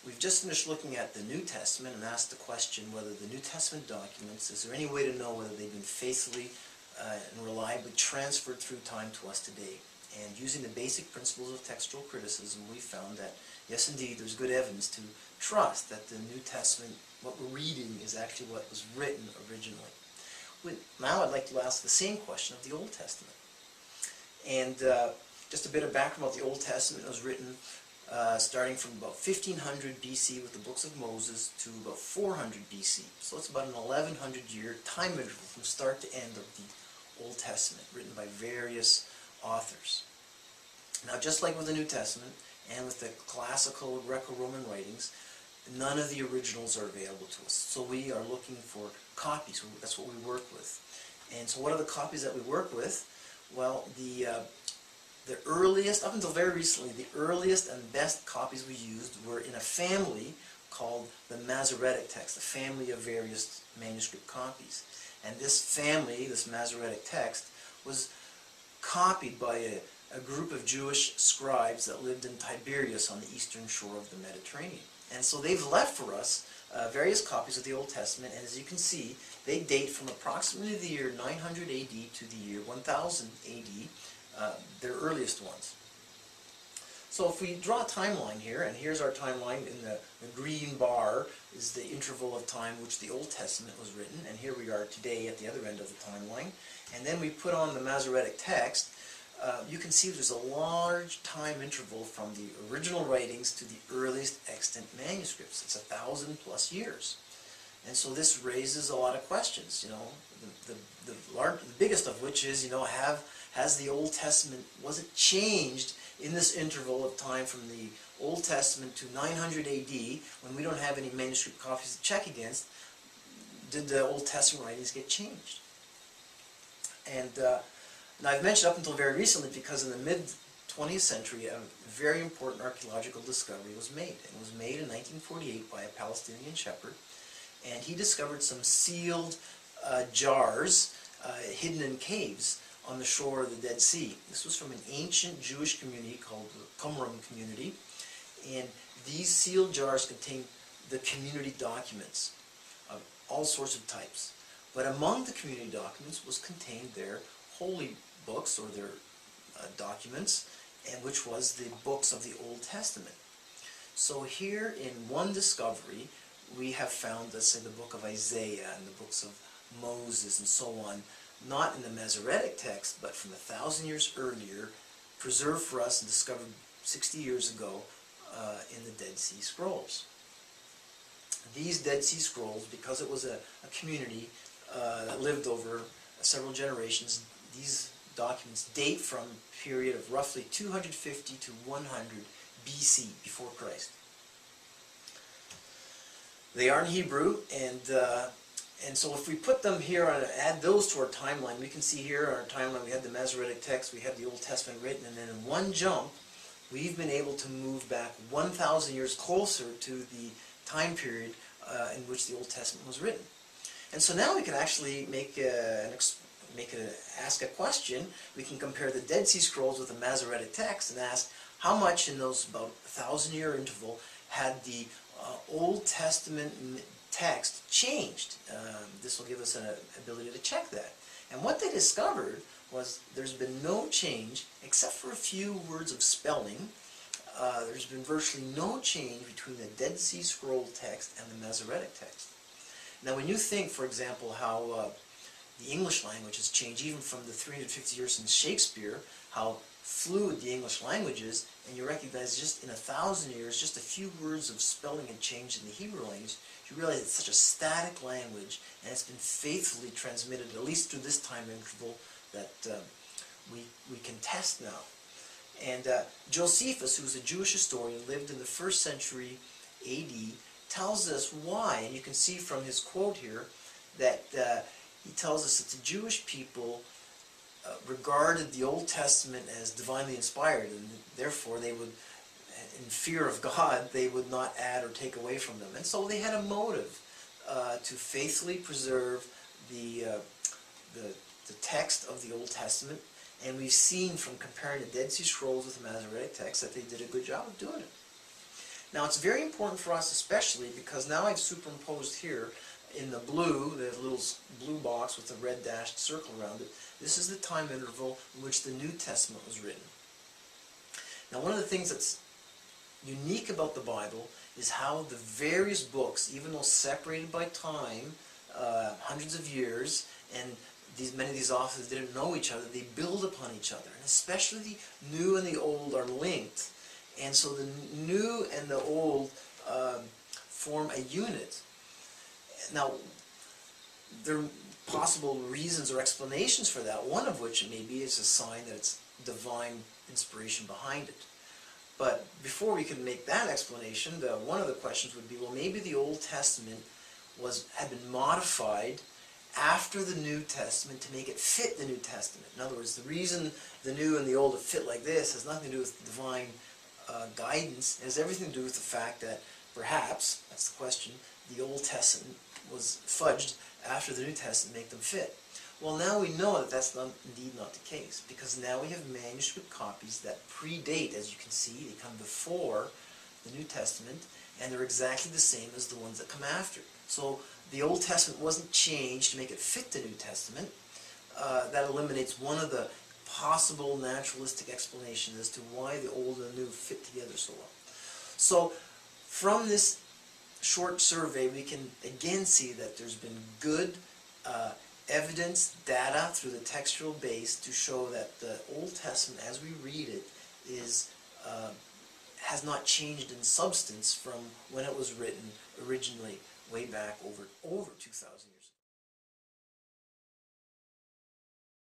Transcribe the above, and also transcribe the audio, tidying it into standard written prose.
we've just finished looking at the New Testament and asked the question whether the New Testament documents, is there any way to know whether they've been faithfully and reliably transferred through time to us today? And using the basic principles of textual criticism, we found that, yes indeed, there's good evidence to trust that the New Testament, what we're reading, is actually what was written originally. Now I'd like to ask the same question of the Old Testament. And just a bit of background about the Old Testament. It was written starting from about 1500 BC with the books of Moses to about 400 BC. So it's about an 1100-year time interval from start to end of the Old Testament, written by various authors. Now, just like with the New Testament and with the classical Greco-Roman writings, none of the originals are available to us. So we are looking for copies. That's what we work with. And so what are the copies that we work with? Well, the earliest, up until very recently, the earliest and best copies we used were in a family called the Masoretic text, a family of various manuscript copies. And this family, this Masoretic text, was copied by a group of Jewish scribes that lived in Tiberias on the eastern shore of the Mediterranean. And so they've left for us various copies of the Old Testament, and as you can see, they date from approximately the year 900 AD to the year 1000 AD, their earliest ones. So if we draw a timeline here, and here's our timeline, in the green bar is the interval of time which the Old Testament was written, and here we are today at the other end of the timeline. And then we put on the Masoretic text. You can see there's a large time interval from the original writings to the earliest extant manuscripts. It's 1,000+ years. And so this raises a lot of questions, you know, the biggest of which is, you know, has the Old Testament, was it changed in this interval of time from the Old Testament to 900 AD, when we don't have any manuscript copies to check against? Did the Old Testament writings get changed? And now I've mentioned up until very recently because in the mid-20th century a very important archaeological discovery was made. It was made in 1948 by a Palestinian shepherd, and he discovered some sealed jars hidden in caves on the shore of the Dead Sea. This was from an ancient Jewish community called the Qumran community, and these sealed jars contain the community documents of all sorts of types. But among the community documents was contained their holy books, or their documents, and which was the books of the Old Testament. So here in one discovery we have found, let's say, the book of Isaiah and the books of Moses and so on, not in the Masoretic text, but from 1,000 years earlier, preserved for us and discovered 60 years ago in the Dead Sea Scrolls. These Dead Sea Scrolls, because it was a community that lived over several generations, these documents date from a period of roughly 250 to 100 BC, before Christ. They are in Hebrew, and so if we put them here and add those to our timeline, we can see here on our timeline we have the Masoretic text, we have the Old Testament written, and then in one jump we've been able to move back 1,000 years closer to the time period in which the Old Testament was written. And so now we can actually ask a question. We can compare the Dead Sea Scrolls with the Masoretic text and ask how much in those about 1,000-year interval had the Old Testament text changed. This will give us an ability to check that. And what they discovered was there's been no change, except for a few words of spelling. There's been virtually no change between the Dead Sea Scroll text and the Masoretic text. Now when you think, for example, how the English language has changed, even from the 350 years since Shakespeare, how fluid the English language is, and you recognize just in 1,000 years, just a few words of spelling had changed in the Hebrew language, you realize it's such a static language, and it's been faithfully transmitted, at least through this time interval, that we can test now. And Josephus, who was a Jewish historian, lived in the 1st century AD, tells us why, and you can see from his quote here that he tells us that the Jewish people regarded the Old Testament as divinely inspired, and therefore they would, in fear of God, they would not add or take away from them. And so they had a motive to faithfully preserve the text of the Old Testament, and we've seen from comparing the Dead Sea Scrolls with the Masoretic text that they did a good job of doing it. Now it's very important for us especially because now I've superimposed here in the blue, the little blue box with the red dashed circle around it, this is the time interval in which the New Testament was written. Now one of the things that's unique about the Bible is how the various books, even though separated by time, hundreds of years, and many of these authors didn't know each other, they build upon each other. And especially the New and the Old are linked. And so the New and the Old form a unit. Now, there are possible reasons or explanations for that, one of which maybe is a sign that it's divine inspiration behind it. But before we can make that explanation, one of the questions would be, well, maybe the Old Testament had been modified after the New Testament to make it fit the New Testament. In other words, the reason the New and the Old have fit like this has nothing to do with divine guidance. It has everything to do with the fact that perhaps, that's the question, the Old Testament was fudged after the New Testament to make them fit. Well, now we know that that's indeed not the case, because now we have manuscript copies that predate, as you can see, they come before the New Testament, and they're exactly the same as the ones that come after. So the Old Testament wasn't changed to make it fit the New Testament. That eliminates one of the possible naturalistic explanations as to why the Old and the New fit together so well. So from this short survey, we can again see that there's been good evidence, data through the textual base to show that the Old Testament, as we read it, has not changed in substance from when it was written originally, way back over 2,000 years.